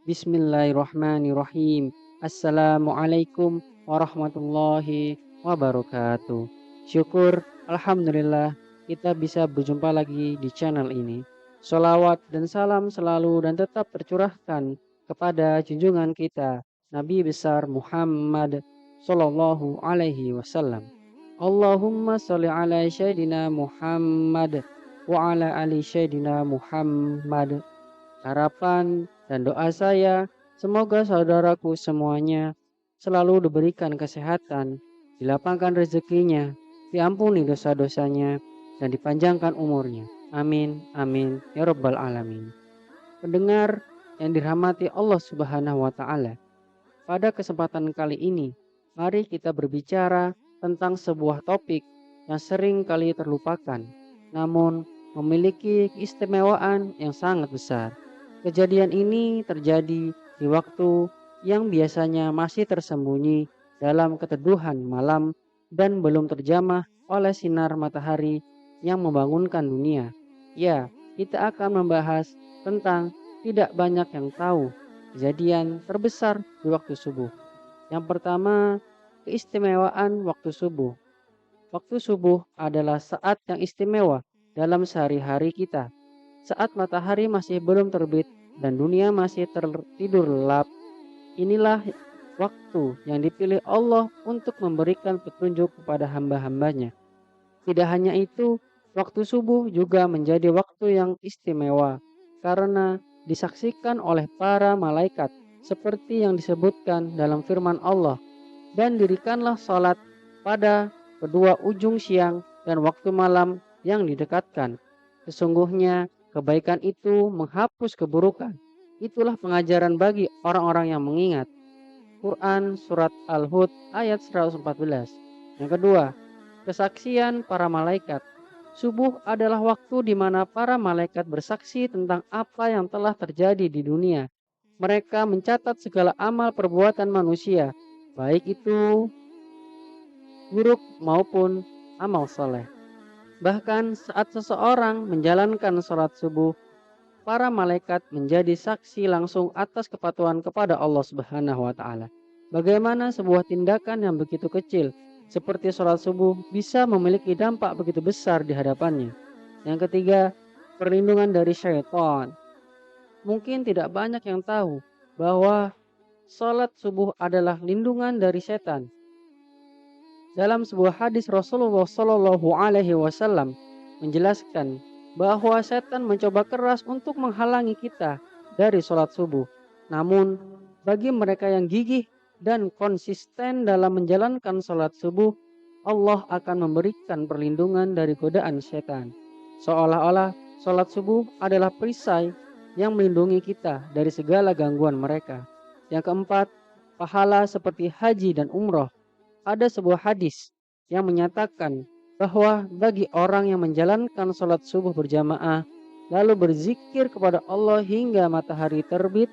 Bismillahirrahmanirrahim. Assalamualaikum warahmatullahi wabarakatuh. Syukur, Alhamdulillah, kita bisa berjumpa lagi di channel ini. Sholawat dan salam selalu dan tetap tercurahkan kepada junjungan kita, Nabi besar Muhammad Sallallahu Alaihi Wasallam. Allahumma sholli ala Sayyidina Muhammad wa ala ali Sayyidina Muhammad. Harapan dan doa saya, semoga saudaraku semuanya selalu diberikan kesehatan, dilapangkan rezekinya, diampuni dosa-dosanya, dan dipanjangkan umurnya. Amin, amin, ya Rabbal Alamin. Pendengar yang dirahmati Allah Subhanahu wa Ta'ala, pada kesempatan kali ini, mari kita berbicara tentang sebuah topik yang sering kali terlupakan, namun memiliki keistimewaan yang sangat besar. Kejadian ini terjadi di waktu yang biasanya masih tersembunyi dalam keteduhan malam dan belum terjamah oleh sinar matahari yang membangunkan dunia. Ya, kita akan membahas tentang tidak banyak yang tahu kejadian terbesar di waktu subuh. Yang pertama, keistimewaan waktu subuh. Waktu subuh adalah saat yang istimewa dalam sehari-hari kita. Saat matahari masih belum terbit dan dunia masih tertidur lelap, inilah waktu yang dipilih Allah untuk memberikan petunjuk kepada hamba-hambanya. Tidak hanya itu, waktu subuh juga menjadi waktu yang istimewa karena disaksikan oleh para malaikat seperti yang disebutkan dalam firman Allah, dan dirikanlah salat pada kedua ujung siang dan waktu malam yang didekatkan. Sesungguhnya kebaikan itu menghapus keburukan. Itulah pengajaran bagi orang-orang yang mengingat. Quran Surat Al-Hud ayat 114. Yang kedua, kesaksian para malaikat. Subuh adalah waktu di mana para malaikat bersaksi tentang apa yang telah terjadi di dunia. Mereka mencatat segala amal perbuatan manusia, baik itu buruk maupun amal soleh. Bahkan saat seseorang menjalankan sholat subuh, para malaikat menjadi saksi langsung atas kepatuhan kepada Allah Subhanahu wa Ta'ala. Bagaimana sebuah tindakan yang begitu kecil seperti sholat subuh bisa memiliki dampak begitu besar di hadapannya. Yang ketiga, perlindungan dari syaitan. Mungkin tidak banyak yang tahu bahwa sholat subuh adalah lindungan dari setan. Dalam sebuah hadis Rasulullah Shallallahu Alaihi Wasallam menjelaskan bahwa setan mencoba keras untuk menghalangi kita dari sholat subuh. Namun bagi mereka yang gigih dan konsisten dalam menjalankan sholat subuh, Allah akan memberikan perlindungan dari godaan setan. Seolah-olah sholat subuh adalah perisai yang melindungi kita dari segala gangguan mereka. Yang keempat, pahala seperti haji dan umroh. Ada sebuah hadis yang menyatakan bahwa bagi orang yang menjalankan sholat subuh berjamaah, lalu berzikir kepada Allah hingga matahari terbit,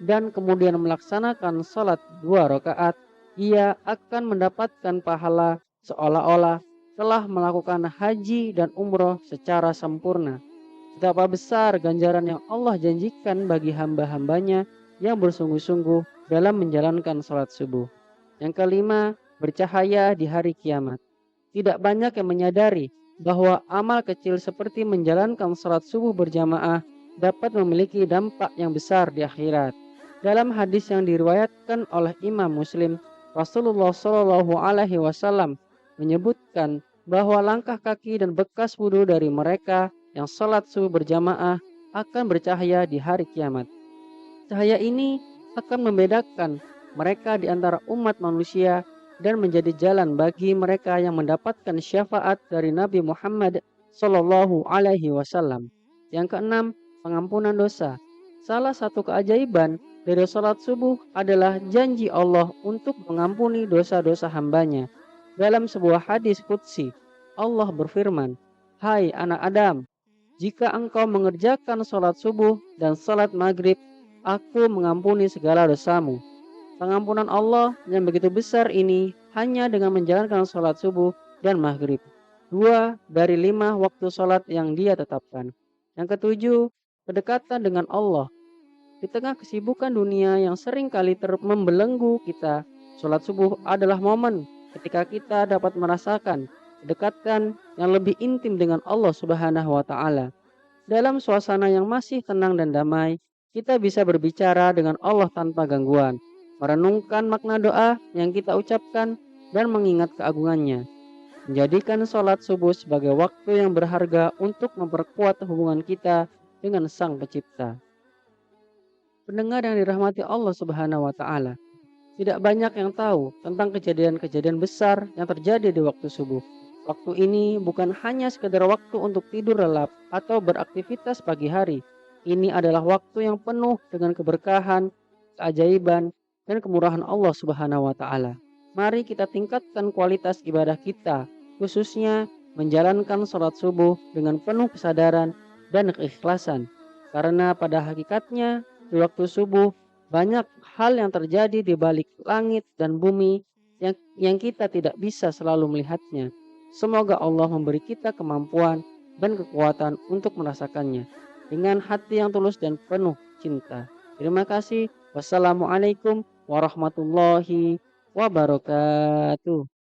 dan kemudian melaksanakan sholat 2 rakaat, ia akan mendapatkan pahala seolah-olah telah melakukan haji dan umroh secara sempurna. Betapa besar ganjaran yang Allah janjikan bagi hamba-hambanya yang bersungguh-sungguh dalam menjalankan sholat subuh. Yang kelima, bercahaya di hari kiamat. Tidak banyak yang menyadari bahwa amal kecil seperti menjalankan sholat subuh berjamaah dapat memiliki dampak yang besar di akhirat. Dalam hadis yang diriwayatkan oleh Imam Muslim, Rasulullah Shallallahu Alaihi Wasallam menyebutkan bahwa langkah kaki dan bekas wudhu dari mereka yang sholat subuh berjamaah akan bercahaya di hari kiamat. Cahaya ini akan membedakan mereka di antara umat manusia dan menjadi jalan bagi mereka yang mendapatkan syafaat dari Nabi Muhammad Sallallahu Alaihi Wasallam. Yang keenam, pengampunan dosa. Salah satu keajaiban dari sholat subuh adalah janji Allah untuk mengampuni dosa-dosa hambanya. Dalam sebuah hadis qudsi, Allah berfirman, "Hai anak Adam, jika engkau mengerjakan sholat subuh dan sholat maghrib, aku mengampuni segala dosamu." Pengampunan Allah yang begitu besar ini hanya dengan menjalankan sholat subuh dan maghrib, 2 dari 5 waktu sholat yang dia tetapkan. Yang ketujuh, kedekatan dengan Allah. Di tengah kesibukan dunia yang sering kali membelenggu kita, sholat subuh adalah momen ketika kita dapat merasakan kedekatan yang lebih intim dengan Allah Subhanahu wa Ta'ala. Dalam suasana yang masih tenang dan damai, kita bisa berbicara dengan Allah tanpa gangguan, merenungkan makna doa yang kita ucapkan, dan mengingat keagungannya. Menjadikan sholat subuh sebagai waktu yang berharga untuk memperkuat hubungan kita dengan Sang Pencipta. Pendengar yang dirahmati Allah Subhanahu wa Ta'ala, tidak banyak yang tahu tentang kejadian-kejadian besar yang terjadi di waktu subuh. Waktu ini bukan hanya sekedar waktu untuk tidur lelap atau beraktivitas pagi hari. Ini adalah waktu yang penuh dengan keberkahan, keajaiban, dan kemurahan Allah Subhanahu wa Ta'ala. Mari kita tingkatkan kualitas ibadah kita, khususnya menjalankan sholat subuh dengan penuh kesadaran dan keikhlasan. Karena pada hakikatnya di waktu subuh banyak hal yang terjadi di balik langit dan bumi yang kita tidak bisa selalu melihatnya. Semoga Allah memberi kita kemampuan dan kekuatan untuk merasakannya dengan hati yang tulus dan penuh cinta. Terima kasih. Wassalamualaikum warahmatullahi wabarakatuh.